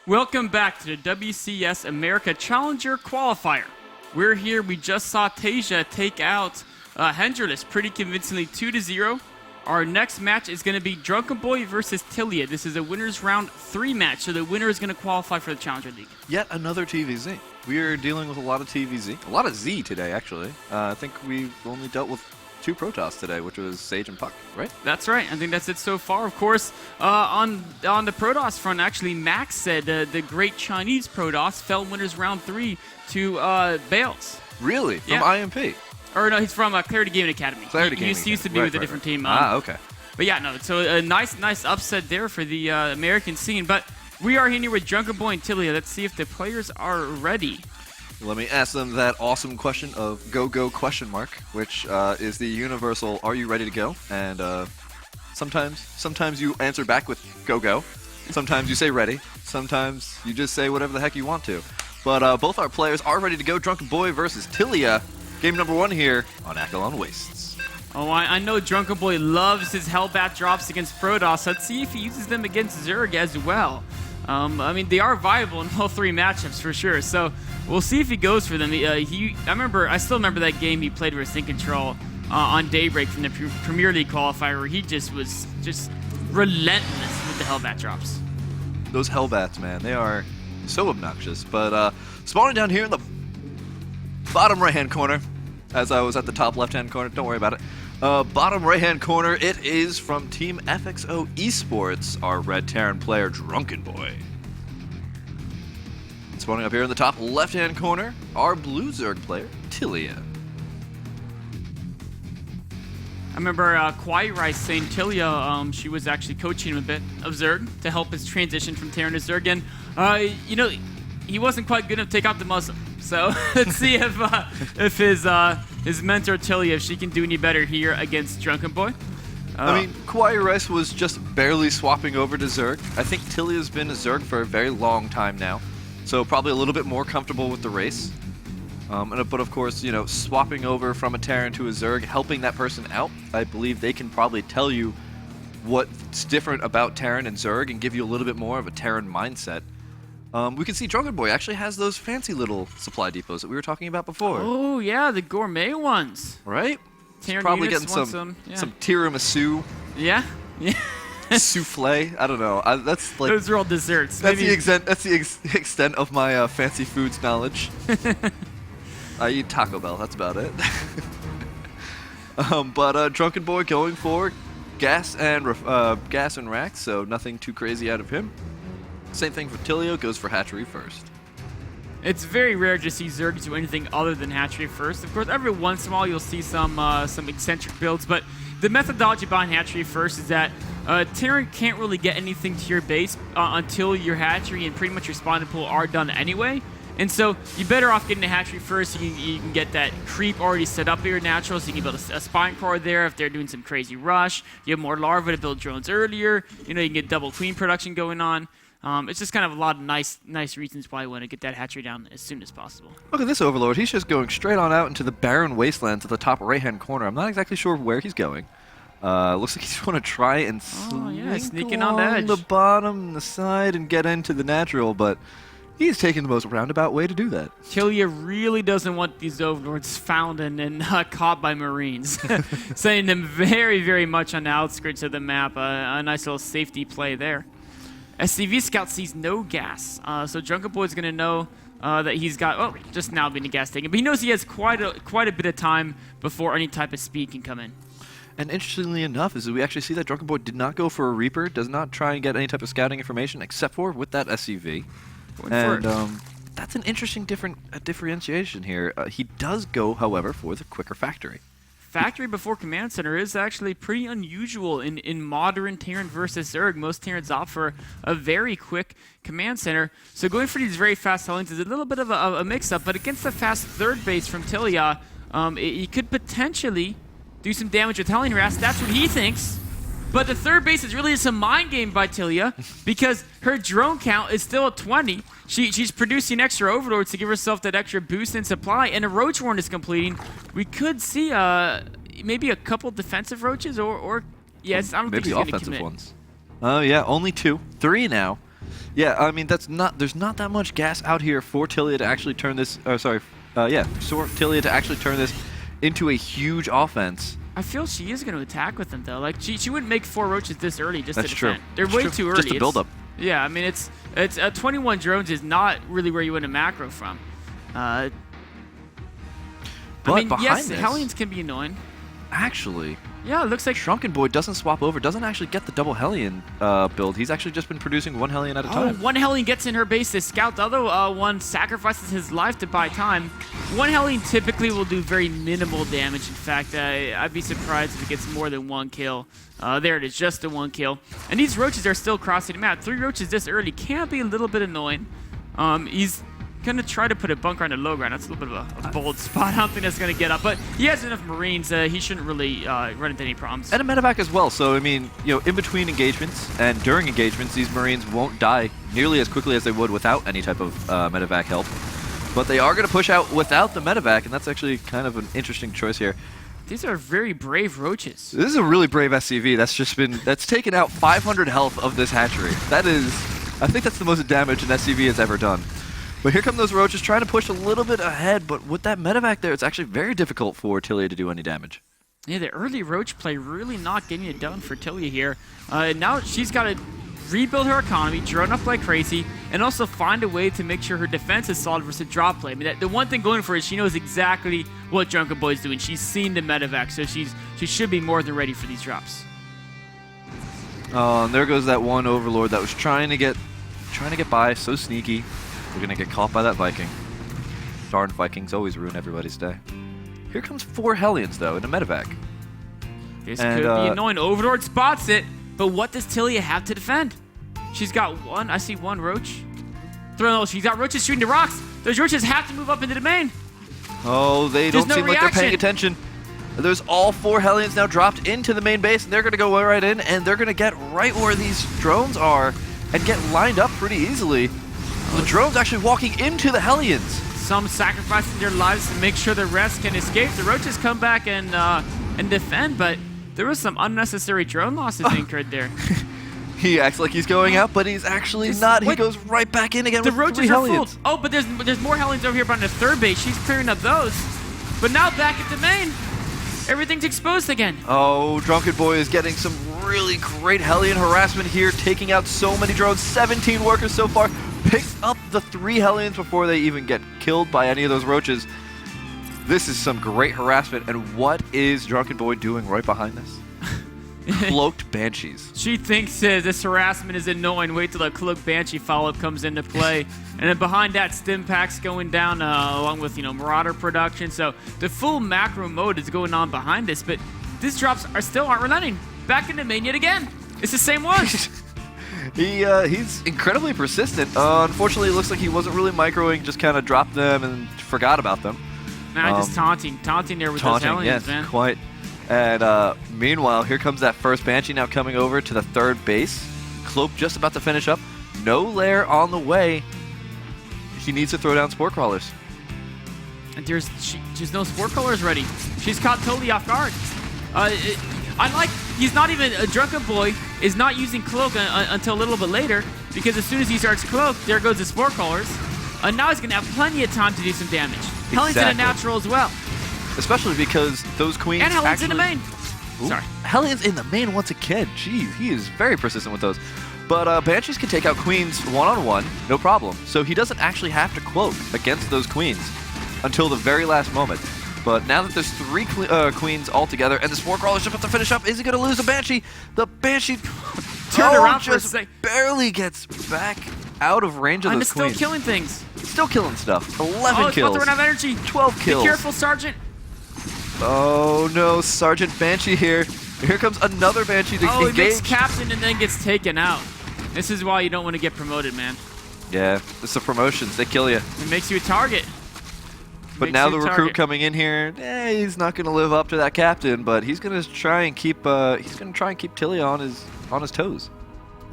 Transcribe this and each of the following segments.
Welcome back to the WCS America Challenger Qualifier. We're here, we just saw Tilea take out Henderless pretty convincingly 2-0. Our next match is going to be Drunkenboi versus Tilea. This is a winner's round 3 match, so the winner is going to qualify for the Challenger League. Yet another TVZ. We are dealing with a lot of TVZ. A lot of Z today, actually. I think we've only dealt with 2 Protoss today, which was Sage and Puck, right? That's right. I think that's it so far. Of course, on the Protoss front, actually, Max said the great Chinese Protoss fell winners round 3 to Bales. Really? Yeah. From IMP? Or no, he's from Clarity Gaming Academy. Clarity Gaming He used to be with a different team. Okay. But yeah, no, so a nice upset there for the American scene. But we are here with Drunkenboi and Tillie. Let's see if the players are ready. Let me ask them that awesome question of go question mark, which is the universal "Are you ready to go?" And sometimes you answer back with go. Sometimes you say ready. Sometimes you just say whatever the heck you want to. But both our players are ready to go. Drunkenboi versus Tilea. Game number 1 here on Accolon Wastes. Oh, I know Drunkenboi loves his Hellbat drops against Protoss. Let's see if he uses them against Zerg as well. I mean, they are viable in all 3 matchups for sure. So we'll see if he goes for them. I still remember that game he played versus Think Control on Daybreak from the Premier League qualifier, where he was just relentless with the Hellbat drops. Those Hellbats, man, they are so obnoxious. But spawning down here in the bottom right-hand corner, as I was at the top left-hand corner, don't worry about it. Bottom right-hand corner, it is from Team FXO Esports, our Red Terran player, Drunkenboi. Spawning up here in the top left-hand corner, our Blue Zerg player, Tilea. I remember Qualifier saying Tilea, she was actually coaching him a bit of Zerg to help his transition from Terran to Zerg. And, he wasn't quite good enough to take out the Muslim. So let's see if his mentor Tillie, if she can do any better here against Drunkenboi. I mean, Qualifier was just barely swapping over to Zerg. I think Tillie has been a Zerg for a very long time now, so probably a little bit more comfortable with the race. But of course, swapping over from a Terran to a Zerg, helping that person out, I believe they can probably tell you what's different about Terran and Zerg and give you a little bit more of a Terran mindset. We can see Drunkenboi actually has those fancy little supply depots that we were talking about before. Oh, yeah, the gourmet ones. Right? Terran probably units getting some tiramisu. Yeah? Yeah. Souffle. I don't know. That's like those are all desserts. That's the extent of my fancy foods knowledge. I eat Taco Bell. That's about it. But Drunkenboi going for gas and racks, so nothing too crazy out of him. Same thing for Tilea, goes for hatchery first. It's very rare to see Zerg do anything other than hatchery first. Of course, every once in a while you'll see some eccentric builds, but the methodology behind hatchery first is that Terran can't really get anything to your base until your hatchery and pretty much your spawning pool are done anyway. And so you're better off getting a hatchery first. You can get that creep already set up here natural, so you can build a spine core there if they're doing some crazy rush. You have more larvae to build drones earlier. You can get double queen production going on. It's just kind of a lot of nice reasons why you want to get that hatchery down as soon as possible. Look at this Overlord. He's just going straight on out into the barren wastelands at the top right-hand corner. I'm not exactly sure where he's going. Looks like he's going to try and sneak in on the edge. The bottom, the side, and get into the natural, but he's taking the most roundabout way to do that. Tilea really doesn't want these Overlords found and caught by Marines. Sending them very, very much on the outskirts of the map. A nice little safety play there. SCV Scout sees no gas, so Drunkenboi's going to know that he's got, just now being a gas taken, but he knows he has quite a bit of time before any type of speed can come in. And interestingly enough, is that we actually see that Drunkenboi did not go for a Reaper, does not try and get any type of scouting information, except for with that SCV. And that's an interesting differentiation here. He does go, however, for the quicker factory. Factory before command center is actually pretty unusual in modern Terran versus Zerg. Most Terrans opt for a very quick command center. So going for these very fast Hellions is a little bit of a mix-up, but against the fast third base from Tilea, he could potentially do some damage with Hellion harass. That's what he thinks. But the third base is really just a mind game by Tilea because her drone count is still at 20. She's producing extra overlords to give herself that extra boost in supply, and a roach warren is completing. We could see maybe a couple defensive roaches or yes, I don't think she's going to commit. Maybe offensive ones. Oh yeah, only 2. 3 now. Yeah, I mean, there's not that much gas out here for Tilea to actually turn this, for Tilea to actually turn this into a huge offense. I feel she is going to attack with them, though. Like, she wouldn't make 4 roaches this early just That's to true. defend. They're That's way true. too early. Just a build-up. Yeah, I mean, it's 21 drones is not really where you win a macro from. But I mean, behind yes, this, Hellions can be annoying. actually, Yeah, it looks like Drunkenboi doesn't swap over, doesn't actually get the double Hellion build. He's actually just been producing 1 Hellion at a time. one Hellion gets in her base to scout. The other one sacrifices his life to buy time. 1 Hellion typically will do very minimal damage. In fact, I'd be surprised if it gets more than 1 kill. There it is, just the 1 kill. And these roaches are still crossing the map. 3 roaches this early can be a little bit annoying. He's going to try to put a bunker on the low ground. That's a little bit of a bold spot. I don't think that's going to get up. But he has enough Marines. He shouldn't really run into any problems. And a medevac as well. So, I mean, in between engagements and during engagements, these Marines won't die nearly as quickly as they would without any type of medevac help. But they are going to push out without the medevac, and that's actually kind of an interesting choice here. These are very brave roaches. This is a really brave SCV that's taken out 500 health of this hatchery. That is, I think that's the most damage an SCV has ever done. But here come those roaches trying to push a little bit ahead, but with that medevac there, it's actually very difficult for Tilea to do any damage. Yeah, the early roach play really not getting it done for Tillie here. Now she's got to rebuild her economy, drone up like crazy, and also find a way to make sure her defense is solid versus drop play. I mean, the one thing going for her is she knows exactly what Drunkenboi is doing. She's seen the medevac, so she should be more than ready for these drops. Oh, and there goes that one Overlord that was trying to get by, so sneaky. We're gonna get caught by that Viking. Darn Vikings always ruin everybody's day. Here comes 4 Hellions though in a medevac. This could be annoying. Overlord spots it, but what does Tilea have to defend? She's got 1. I see 1 roach. She's got roaches shooting the rocks. Those roaches have to move up into the main. Oh, they don't seem like they're paying attention. There's all 4 Hellions now dropped into the main base, and they're gonna go right in, and they're gonna get right where these drones are and get lined up pretty easily. The drone's actually walking into the Hellions. Some sacrificing their lives to make sure the rest can escape. The roaches come back and defend, but there was some unnecessary drone losses incurred there. He acts like he's going out, but he's actually not. He goes right back in again with 3 Hellions. Oh, but there's more Hellions over here on the 3rd base. She's clearing up those. But now back at the main. Everything's exposed again. Oh, Drunkenboi is getting some really great Hellion harassment here, taking out so many drones. 17 workers so far. Picks up the 3 Hellions before they even get killed by any of those roaches. This is some great harassment, and what is Drunkenboi doing right behind this? Cloaked Banshees. She thinks this harassment is annoying. Wait till the Cloaked Banshee follow-up comes into play. And then behind that, stim packs going down along with, Marauder production. So the full macro mode is going on behind this, but these drops aren't relenting. Back in the main yet again. It's the same one. He's incredibly persistent. Unfortunately, it looks like he wasn't really microing, just kind of dropped them and forgot about them. Nah, just taunting there with those Hellions, man. Quite. And meanwhile, here comes that first Banshee now coming over to the 3rd base. Cloak just about to finish up. No lair on the way. He needs to throw down Spore Crawlers. And there's no Spore Crawlers ready. She's caught totally off guard. He's not even, Drunkenboi is not using Cloak until a little bit later, because as soon as he starts Cloak, there goes the Spore Crawlers. And now he's going to have plenty of time to do some damage. Exactly. Hellions in a natural as well. Especially because those queens and Hellions in the main. Ooh, sorry. Hellions in the main once again. Jeez, he is very persistent with those. But Banshees can take out queens one-on-one, no problem. So he doesn't actually have to cloak against those queens until the very last moment. But now that there's 3 queens all together and the Spore Crawler's about to finish up, is he going to lose the Banshee? The Banshee turn around just for a sec. Barely gets back out of range of those queens. And it's still killing things. Still killing stuff. 11 kills. kills. About to run out of energy. 12 kills. Be careful, Sergeant. Oh no, Sergeant Banshee here. Here comes another Banshee to engage. He makes captain and then gets taken out. This is why you don't want to get promoted, man. Yeah, it's the promotions. They kill you. It makes you a target. But now the recruit coming in here, he's not going to live up to that captain, but he's going to try and keep Tillie on his toes.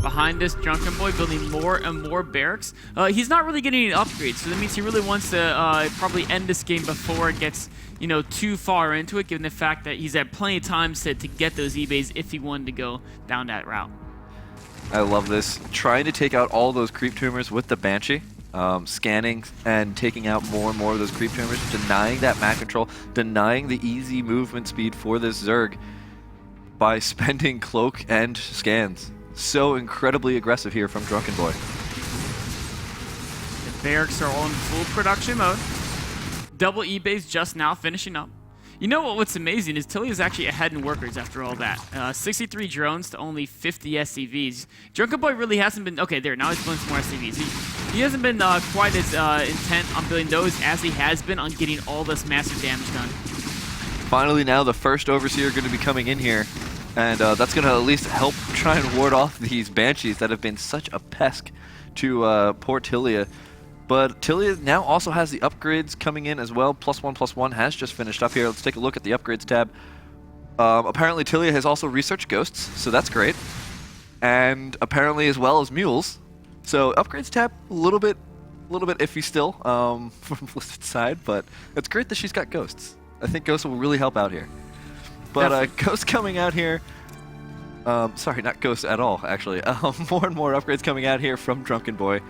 Behind this, Drunkenboi building more and more barracks. He's not really getting any upgrades, so that means he really wants to probably end this game before it gets too far into it, given the fact that he's had plenty of time to get those E-bays if he wanted to go down that route. I love this. Trying to take out all those creep tumors with the Banshee. Scanning and taking out more and more of those creep tumors, denying that map control, denying the easy movement speed for this Zerg by spending cloak and scans. So incredibly aggressive here from Drunkenboi. The barracks are all in full production mode. Double E-base just now finishing up. You know what's amazing is Tillie is actually ahead in workers after all that. 63 drones to only 50 SCVs. Drunkenboi really hasn't been... Okay, there, now he's building some more SCVs. He hasn't been quite as intent on building those as he has been on getting all this massive damage done. Finally now the first Overseer going to be coming in here, and that's going to at least help try and ward off these Banshees that have been such a pest to poor Tilea. But Tilea now also has the upgrades coming in as well. +1/+1 has just finished up here. Let's take a look at the upgrades tab. Apparently Tilea has also researched ghosts, so that's great. And apparently as well as mules. So upgrades tab, a little bit iffy still from Blizzard's side, but it's great that she's got ghosts. I think ghosts will really help out here. But ghosts coming out here. Sorry, not ghosts at all, actually. More and more upgrades coming out here from Drunkenboi.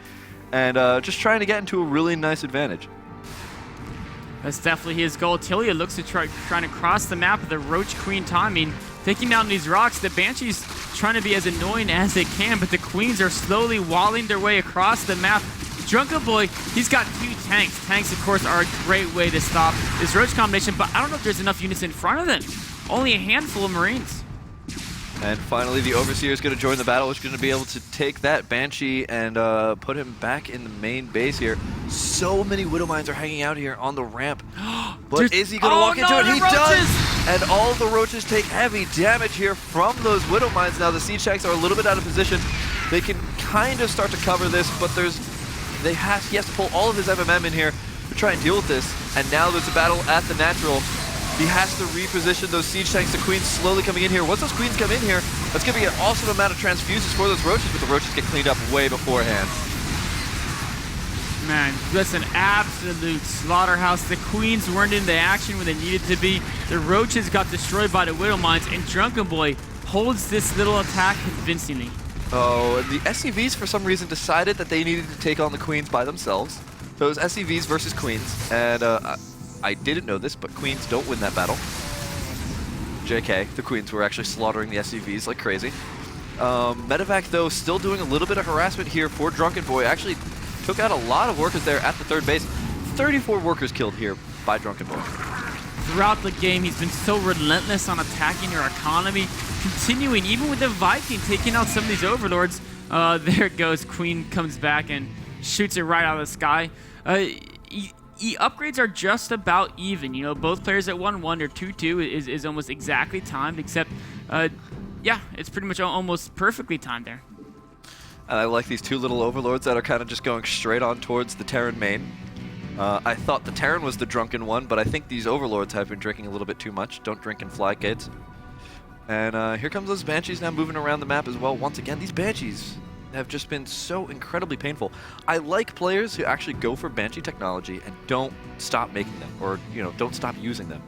And just trying to get into a really nice advantage. That's definitely his goal. Tilea looks to trying to cross the map with the Roach Queen timing. Taking down these rocks, the Banshee's trying to be as annoying as they can, but the Queens are slowly walling their way across the map. Drunkenboi, he's got 2 tanks. Tanks, of course, are a great way to stop this Roach combination, but I don't know if there's enough units in front of them. Only a handful of Marines. And finally, the Overseer is going to join the battle. He's going to be able to take that Banshee and put him back in the main base here. So many Widow Mines are hanging out here on the ramp. But is he going to walk into it? He does! And all the Roaches take heavy damage here from those Widow Mines. Now the Siege Tanks are a little bit out of position. They can kind of start to cover this, but he has to pull all of his MMM in here to try and deal with this. And now there's a battle at the natural. He has to reposition those Siege Tanks. The Queens slowly coming in here. Once those Queens come in here, that's going to be an awesome amount of transfuses for those Roaches, but the Roaches get cleaned up way beforehand. Man, that's an absolute slaughterhouse. The Queens weren't in the action when they needed to be. The Roaches got destroyed by the Widow Mines, and Drunkenboi holds this little attack convincingly. Oh, and the SCVs for some reason decided that they needed to take on the Queens by themselves. So it was SCVs versus Queens, and I didn't know this, but Queens don't win that battle. JK, the Queens were actually slaughtering the SCVs like crazy. Medevac, though, still doing a little bit of harassment here for Drunkenboi. Actually took out a lot of workers there at the third base. 34 workers killed here by Drunkenboi. Throughout the game, he's been so relentless on attacking your economy, continuing, even with the Viking, taking out some of these overlords. There it goes. Queen comes back and shoots it right out of the sky. Upgrades are just about even. You know, both players at 1-1 or 2-2 is almost exactly timed, except, yeah, it's pretty much almost perfectly timed there. And I like these 2 little overlords that are kind of just going straight on towards the Terran main. I thought the Terran was the drunken one, but I think these overlords have been drinking a little bit too much. Don't drink and fly, kids. And here comes those Banshees now moving around the map as well. Once again, these Banshees have just been so incredibly painful. I like players who actually go for Banshee technology and don't stop making them, or don't stop using them.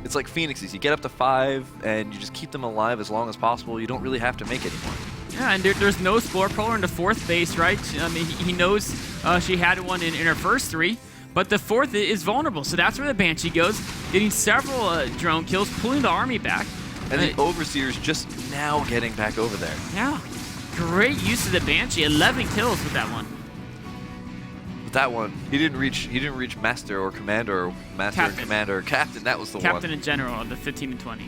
It's like Phoenixes. You get up to 5 and you just keep them alive as long as possible. You don't really have to make anymore. Yeah, and there's no Spore Crawler in the 4th base, right? I mean, he knows she had one in her first 3, but the 4th is vulnerable. So that's where the Banshee goes, getting several drone kills, pulling the army back. And the Overseer's just now getting back over there. Yeah. Great use of the Banshee, 11 kills with that one. With that one, he didn't reach Master or Commander, or Master Captain. and Commander, Captain. That was the one. Captain in general, the 15 and 20.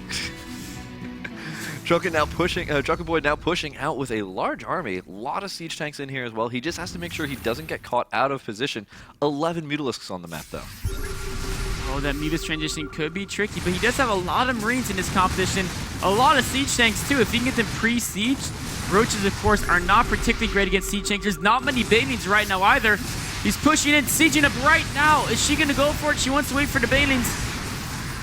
Drunkenboi now pushing out with a large army. A lot of Siege Tanks in here as well. He just has to make sure he doesn't get caught out of position. 11 Mutalisks on the map, though. Oh, that Mutas transition could be tricky, but he does have a lot of Marines in this competition. A lot of Siege Tanks, too. If he can get them pre-siege, Roaches, of course, are not particularly great against Siege Tanks. There's not many Banelings right now either. He's pushing in, sieging up right now. Is she going to go for it? She wants to wait for the Banelings.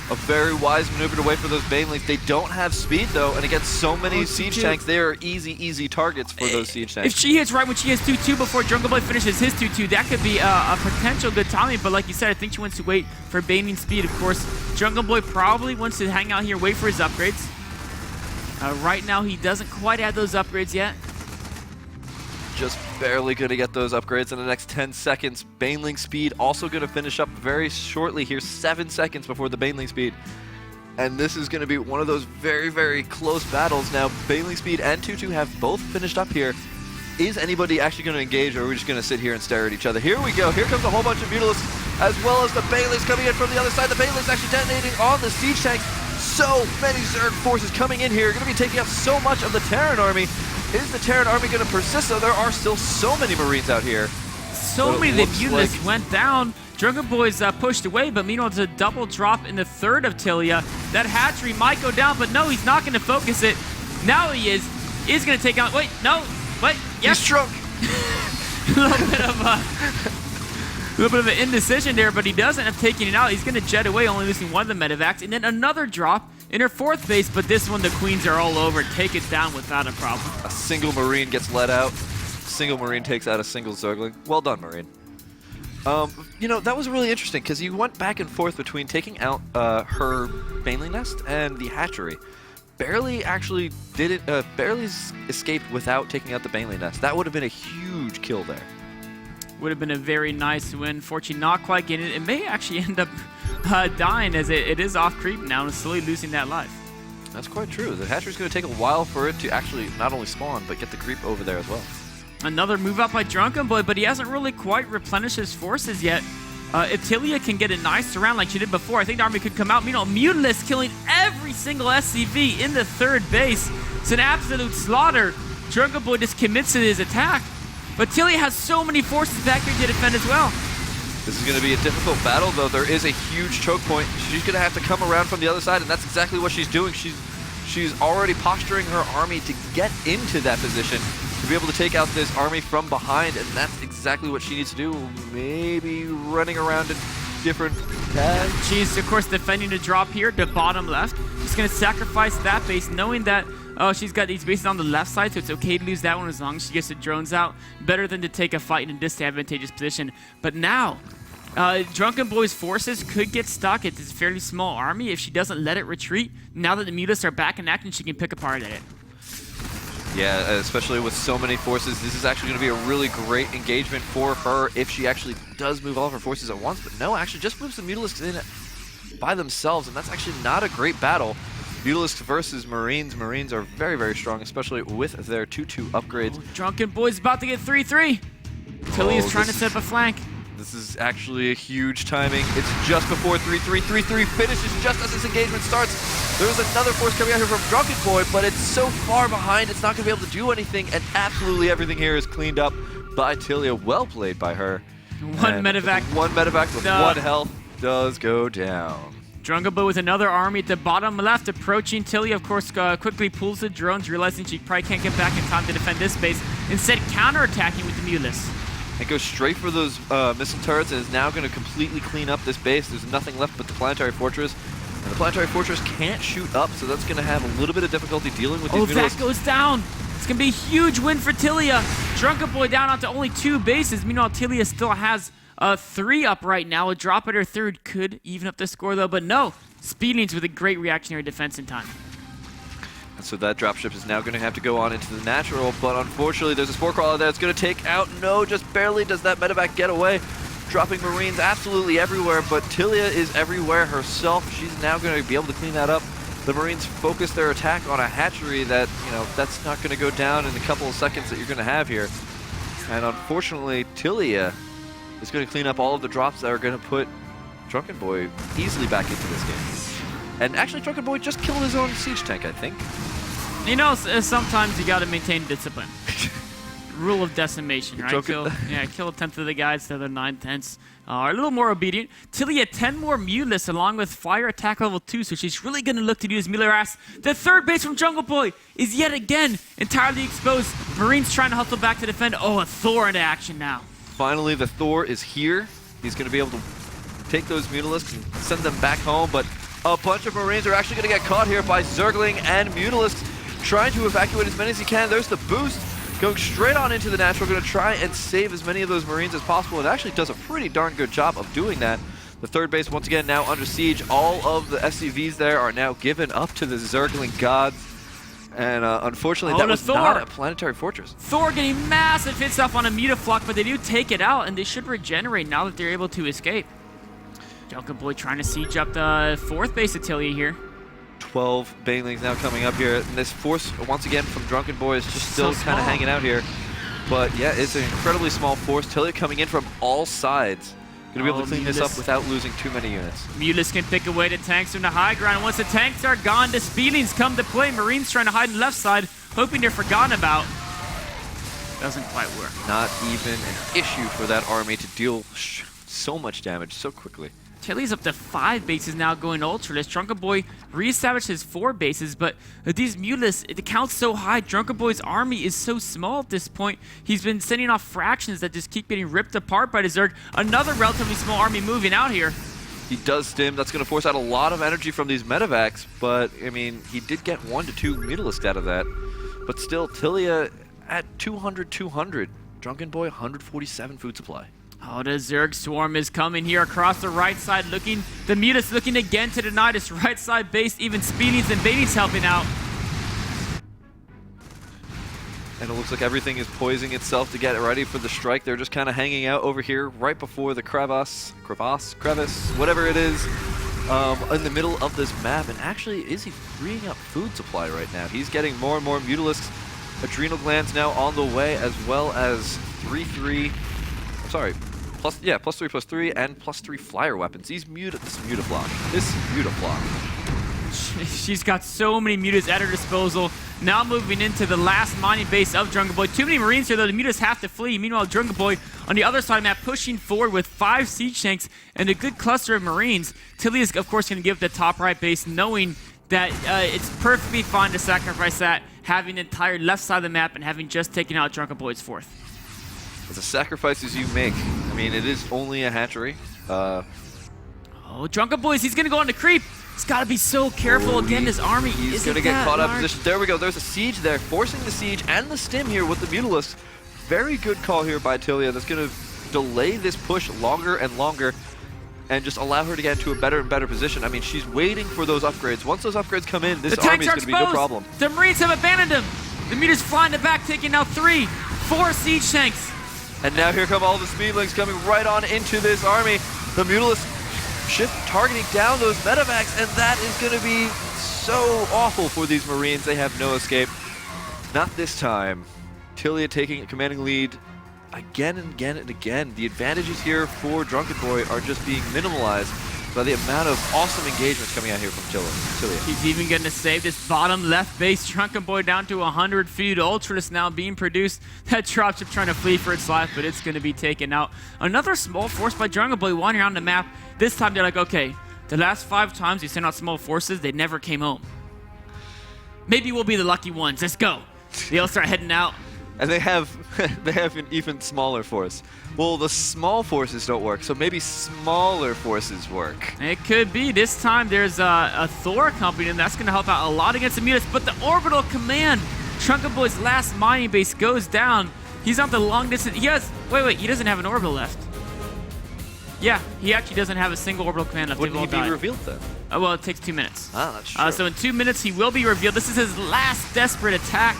A very wise maneuver to wait for those Banelings. They don't have speed, though, and against so many Siege Tanks, they are easy targets for those Siege Tanks. If she hits right when she has 2-2 before Drunkenboi finishes his 2-2, that could be a potential good timing, but like you said, I think she wants to wait for Baneling speed, of course. Drunkenboi probably wants to hang out here, wait for his upgrades. Right now, he doesn't quite have those upgrades yet. just barely going to get those upgrades in the next 10 seconds. Baneling speed also going to finish up very shortly here, 7 seconds before the Baneling speed. And this is going to be one of those very, very close battles. Now, Baneling speed and Tutu have both finished up here. Is anybody actually going to engage, or are we just going to sit here and stare at each other? Here we go. Here comes a whole bunch of Mutalisks, as well as the Banelings coming in from the other side. The Banelings actually detonating on the siege tanks. So many Zerg forces coming in here, going to be taking up so much of the Terran army. Is the Terran army going to persist? So there are still so many Marines out here. So many of the Mutalisks went down. Drunkenboi's pushed away, but meanwhile, it's a double drop in the third of Tilea. That hatchery might go down, but no, he's not going to focus it. Now he is. He's going to take out. Wait, no. Wait, yes. He's drunk. a little bit of an indecision there, but he does end up taking it out. He's going to jet away, only losing one of the medevacs, and then another drop in her fourth base, but this one the Queens are all over. Take it down without a problem. A single Marine gets let out. Single Marine takes out a single Zergling. Well done, Marine. You know, that was really interesting because you went back and forth between taking out her Baneling nest and the hatchery. Barely actually barely escaped without taking out the Baneling nest. That would have been a huge kill there. Would have been a very nice win. Fortunately, not quite getting it. It may actually end up dying as it is off creep now and slowly losing that life. That's quite true. The hatchery's going to take a while for it to actually not only spawn, but get the creep over there as well. Another move up by Drunkenboi, but he hasn't really quite replenished his forces yet. If Tilea can get a nice surround like she did before, I think the army could come out. Meanwhile, Mutalisk killing every single SCV in the third base. It's an absolute slaughter. Drunkenboi just commits to his attack. But Tilea has so many forces back here to defend as well. This is going to be a difficult battle, though. There is a huge choke point. She's going to have to come around from the other side, and that's exactly what she's doing. She's already posturing her army to get into that position, to be able to take out this army from behind, and that's exactly what she needs to do. Maybe running around in different paths. She's, of course, defending the drop here, the bottom left. She's going to sacrifice that base, knowing that she's got these bases on the left side, so it's okay to lose that one as long as she gets the drones out. Better than to take a fight in a disadvantageous position. But now, Drunkenboi's forces could get stuck at this fairly small army if she doesn't let it retreat. Now that the Mutalisks are back in action, she can pick apart at it. Yeah, especially with so many forces, this is actually going to be a really great engagement for her if she actually does move all of her forces at once. But no, actually just moves the Mutalisks in by themselves, and that's actually not a great battle. Mutalisks versus Marines. Marines are very, very strong, especially with their 2-2 upgrades. Drunkenboi's about to get 3-3. Tillie is trying to set up a flank. This is actually a huge timing. It's just before 3-3. 3-3 finishes just as this engagement starts. There's another force coming out here from Drunkenboi, but it's so far behind, it's not going to be able to do anything, and absolutely everything here is cleaned up by Tilea. Well played by her. One medevac. One medevac with 1 health does go down. Drunkenboi with another army at the bottom left, approaching Tillie. Of course, quickly pulls the drones, realizing she probably can't get back in time to defend this base. Instead, counterattacking with the Mutalisks. It goes straight for those missile turrets and is now going to completely clean up this base. There's nothing left but the planetary fortress. And the planetary fortress can't shoot up, so that's going to have a little bit of difficulty dealing with these Mutalisks. That goes down. It's going to be a huge win for Tilea. Drunkenboi down onto only 2 bases. Meanwhile, Tilea still has 3 up right now. A drop at her third could even up the score, though. But no, Speedlings with a great reactionary defense in time. And so that dropship is now going to have to go on into the natural, but unfortunately there's a Spore Crawler there. It's going to take out, no, just barely does that medevac get away. Dropping Marines absolutely everywhere, but Tilea is everywhere herself. She's now going to be able to clean that up. The Marines focus their attack on a hatchery that, you know, that's not going to go down in a couple of seconds that you're going to have here. And unfortunately, Tilea is going to clean up all of the drops that are going to put Drunkenboi easily back into this game. And actually, Drunkenboi just killed his own siege tank, I think. You know, sometimes you got to maintain discipline. Rule of decimation, right? Kill a tenth of the guys, the other 9/10 are a little more obedient. Tillie had 10 more Mutalisks along with fire attack level 2, so she's really going to look to do this Mueller ass. The third base from Drunkenboi is yet again entirely exposed. Marines trying to hustle back to defend. Oh, a Thor into action now. Finally, the Thor is here. He's going to be able to take those Mutalisks and send them back home, but a bunch of Marines are actually going to get caught here by Zergling and Mutalisks, trying to evacuate as many as he can. There's the boost. Going straight on into the natural, going to try and save as many of those Marines as possible. It actually does a pretty darn good job of doing that. The third base, once again, now under siege. All of the SCVs there are now given up to the Zergling gods. And unfortunately, Oh, that the was Thor. not a planetary fortress. Thor getting massive hits off on a Mutaflock, but they do take it out, and they should regenerate now that they're able to escape. Drunkenboi trying to siege up the 4th base of Tillie here. 12 banelings now coming up here. And this force, once again, from Drunkenboi is just still So kind of small. hanging out here. But yeah, it's an incredibly small force. Tillie coming in from all sides. Going to be able to clean this up Mulis. without losing too many units. Mulis can pick away the tanks from the high ground. Once the tanks are gone, the Speedlings come to play. Marines trying to hide on the left side, hoping they're forgotten about. Doesn't quite work. Not even an issue for that army to deal so much damage so quickly. Tillie's up to 5 bases now going ultraless. Drunkenboi reestablished his 4 bases, but these Mulis, it counts so high. Drunkenboi's army is so small at this point. He's been sending off fractions that just keep getting ripped apart by the Zerg. Another relatively small army moving out here. He does stim. That's going to force out a lot of energy from these medevacs, but I mean, he did get 1 to 2 Mutalisks out of that. But still, Tilea at 200. Drunkenboi 147 food supply. Oh, the Zerg swarm is coming here across the right side, looking. The Mutas looking again to deny this right side base. Even Speedies and Baties helping out. And it looks like everything is poising itself to get ready for the strike. They're just kind of hanging out over here right before the crevice, whatever it is, in the middle of this map. And actually, is he freeing up food supply right now? He's getting more and more Mutalisks. Adrenal glands now on the way, as well as +3/+3, and +3 flyer weapons. This Mutaflock. She's got so many Mutas at her disposal. Now moving into the last mining base of Drunkenboi. Too many Marines here, though. The Mutas have to flee. Meanwhile, Drunkenboi on the other side of the map pushing forward with 5 siege tanks and a good cluster of Marines. Tillie is, of course, going to give the top right base, knowing that it's perfectly fine to sacrifice that, having the entire left side of the map and having just taken out Drunkenboi's 4th. As the sacrifices you make, I mean, it is only a hatchery. Oh, Drunkenboi, he's going to go on the creep. He's got to be so careful. Again, his army He's isn't going to get that caught out of large. position. There we go. There's a siege there, forcing the siege and the stim here with the Mutalisks. Very good call here by Tilea. That's going to delay this push longer and longer and just allow her to get into a better and better position. I mean, she's waiting for those upgrades. Once those upgrades come in, this army is going to be no problem. The Marines have abandoned him. The Mutas flying to back, taking out 4 siege tanks. And now here come all the Speedlings coming right on into this army. The Mutalisks shift targeting down those medevacs, and that is going to be so awful for these Marines. They have no escape. Not this time. Tilea taking a commanding lead again and again and again. The advantages here for Drunkenboi are just being minimalized by the amount of awesome engagements coming out here from Tilea. He's even going to save this bottom left base. Drunkenboi down to 100 feet. Ultralist now being produced. That dropship trying to flee for its life, but it's going to be taken out. Another small force by Drunkenboi wandering around the map. This time they're like, okay, the last 5 times we sent out small forces, they never came home. Maybe we'll be the lucky ones. Let's go. They all start heading out. And they have an even smaller force. Well, the small forces don't work, so maybe smaller forces work. It could be. This time there's a Thor company, and that's going to help out a lot against the Mutas. But the orbital command, Drunkenboi's last mining base goes down. He's on the long distance. He doesn't have an orbital left. Yeah, he actually doesn't have a single orbital command left. Wouldn't he be revealed then? Well, it takes 2 minutes. Ah, that's true. So in 2 minutes, he will be revealed. This is his last desperate attack.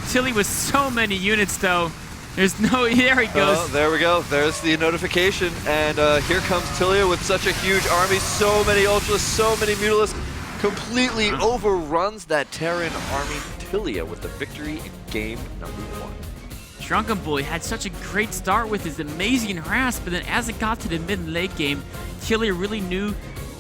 Tillie with so many units, though. There's no... There he goes. Oh, there we go. There's the notification. And here comes Tilea with such a huge army. So many Ultras, so many Mutalisks. Completely overruns that Terran army. Tilea with the victory in game number 1. Drunkenboi had such a great start with his amazing harass, but then as it got to the mid and late game, Tillie really knew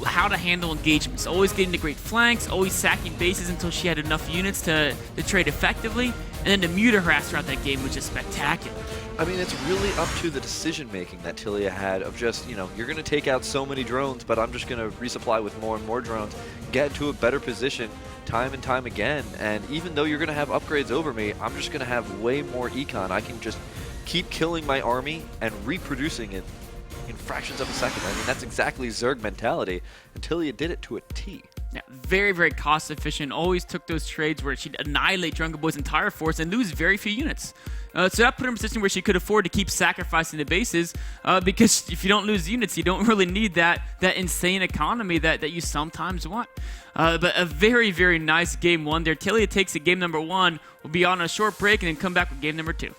how to handle engagements. Always getting the great flanks, always sacking bases until she had enough units to trade effectively, and then the Muta harass throughout that game was just spectacular. I mean, it's really up to the decision-making that Tilea had of just, you're going to take out so many drones, but I'm just going to resupply with more and more drones, get into a better position time and time again, and even though you're going to have upgrades over me, I'm just going to have way more econ. I can just keep killing my army and reproducing it in fractions of a second. I mean, that's exactly Zerg mentality, and Tilea did it to a T. Yeah, very, very cost efficient. Always took those trades where she'd annihilate Drunkenboi's entire force and lose very few units. So that put her in a position where she could afford to keep sacrificing the bases because if you don't lose units, you don't really need that insane economy that you sometimes want. But a very, very nice game one there. Tillie takes it game number one. We'll be on a short break and then come back with game number two.